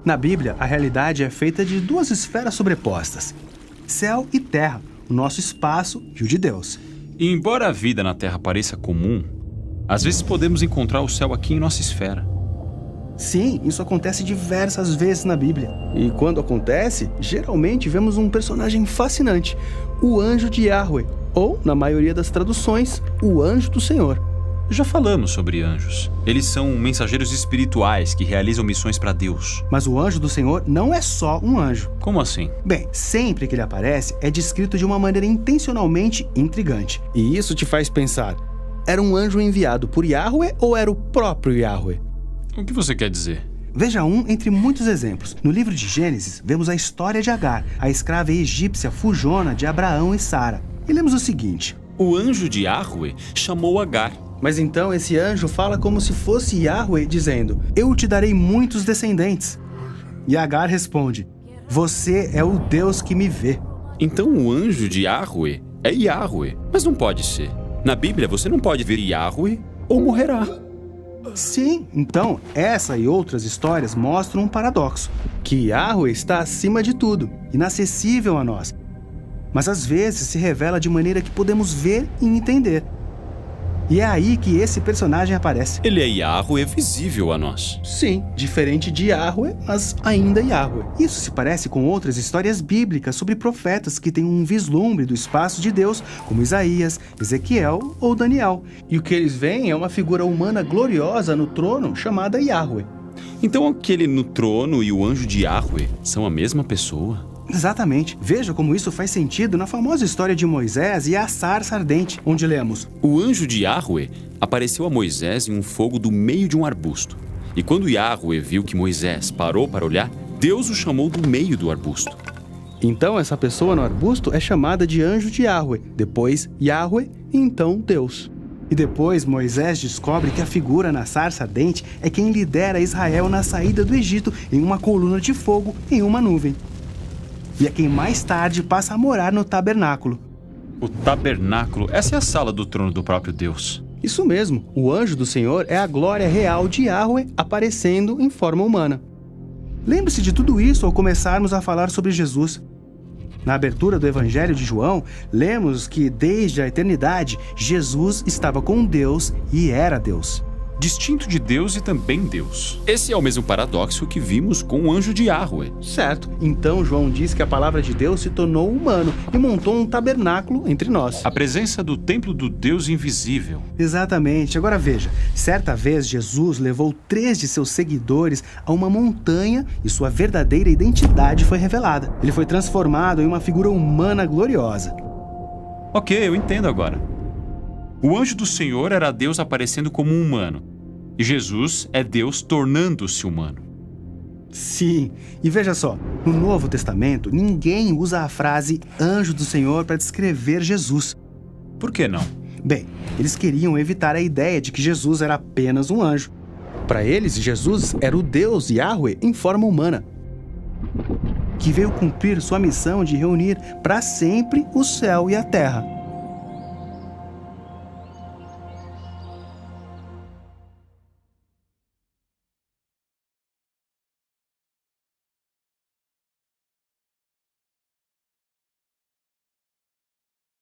Na Bíblia, a realidade é feita de duas esferas sobrepostas: céu e terra, o nosso espaço e o de Deus. E embora a vida na Terra pareça comum, às vezes podemos encontrar o céu aqui em nossa esfera. Sim, isso acontece diversas vezes na Bíblia. E quando acontece, geralmente vemos um personagem fascinante, o anjo de Yahweh, ou, na maioria das traduções, o anjo do Senhor. Já falamos sobre anjos. Eles são mensageiros espirituais que realizam missões para Deus. Mas o anjo do Senhor não é só um anjo. Como assim? Bem, sempre que ele aparece, é descrito de uma maneira intencionalmente intrigante. E isso te faz pensar, era um anjo enviado por Yahweh ou era o próprio Yahweh? O que você quer dizer? Veja um entre muitos exemplos. No livro de Gênesis, vemos a história de Agar, a escrava egípcia fujona de Abraão e Sara. E lemos o seguinte: o anjo de Yahweh chamou Agar. Mas então esse anjo fala como se fosse Yahweh, dizendo: eu te darei muitos descendentes. E Agar responde: você é o Deus que me vê. Então o anjo de Yahweh é Yahweh, mas não pode ser. Na Bíblia você não pode ver Yahweh ou morrerá. Sim, então essa e outras histórias mostram um paradoxo: que Yahweh está acima de tudo, inacessível a nós. Mas às vezes se revela de maneira que podemos ver e entender. E é aí que esse personagem aparece. Ele é Yahweh visível a nós. Sim, diferente de Yahweh, mas ainda Yahweh. Isso se parece com outras histórias bíblicas sobre profetas que têm um vislumbre do espaço de Deus, como Isaías, Ezequiel ou Daniel. E o que eles veem é uma figura humana gloriosa no trono chamada Yahweh. Então aquele no trono e o anjo de Yahweh são a mesma pessoa? Exatamente. Veja como isso faz sentido na famosa história de Moisés e a sarça ardente, onde lemos: o anjo de Yahweh apareceu a Moisés em um fogo do meio de um arbusto. E quando Yahweh viu que Moisés parou para olhar, Deus o chamou do meio do arbusto. Então essa pessoa no arbusto é chamada de anjo de Yahweh, depois Yahweh e então Deus. E depois Moisés descobre que a figura na sarça ardente é quem lidera Israel na saída do Egito em uma coluna de fogo em uma nuvem. E é quem mais tarde passa a morar no tabernáculo. O tabernáculo, essa é a sala do trono do próprio Deus. Isso mesmo, o anjo do Senhor é a glória real de Yahweh aparecendo em forma humana. Lembre-se de tudo isso ao começarmos a falar sobre Jesus. Na abertura do Evangelho de João, lemos que desde a eternidade, Jesus estava com Deus e era Deus. Distinto de Deus e também Deus. Esse é o mesmo paradoxo que vimos com o anjo de Yahweh. Certo. Então João diz que a palavra de Deus se tornou humano e montou um tabernáculo entre nós. A presença do templo do Deus invisível. Exatamente. Agora veja, certa vez Jesus levou 3 de seus seguidores a uma montanha e sua verdadeira identidade foi revelada. Ele foi transformado em uma figura humana gloriosa. Ok, eu entendo agora. O anjo do Senhor era Deus aparecendo como um humano. E Jesus é Deus tornando-se humano. Sim, e veja só, no Novo Testamento, ninguém usa a frase anjo do Senhor para descrever Jesus. Por que não? Bem, eles queriam evitar a ideia de que Jesus era apenas um anjo. Para eles, Jesus era o Deus Yahweh em forma humana, que veio cumprir sua missão de reunir para sempre o céu e a terra.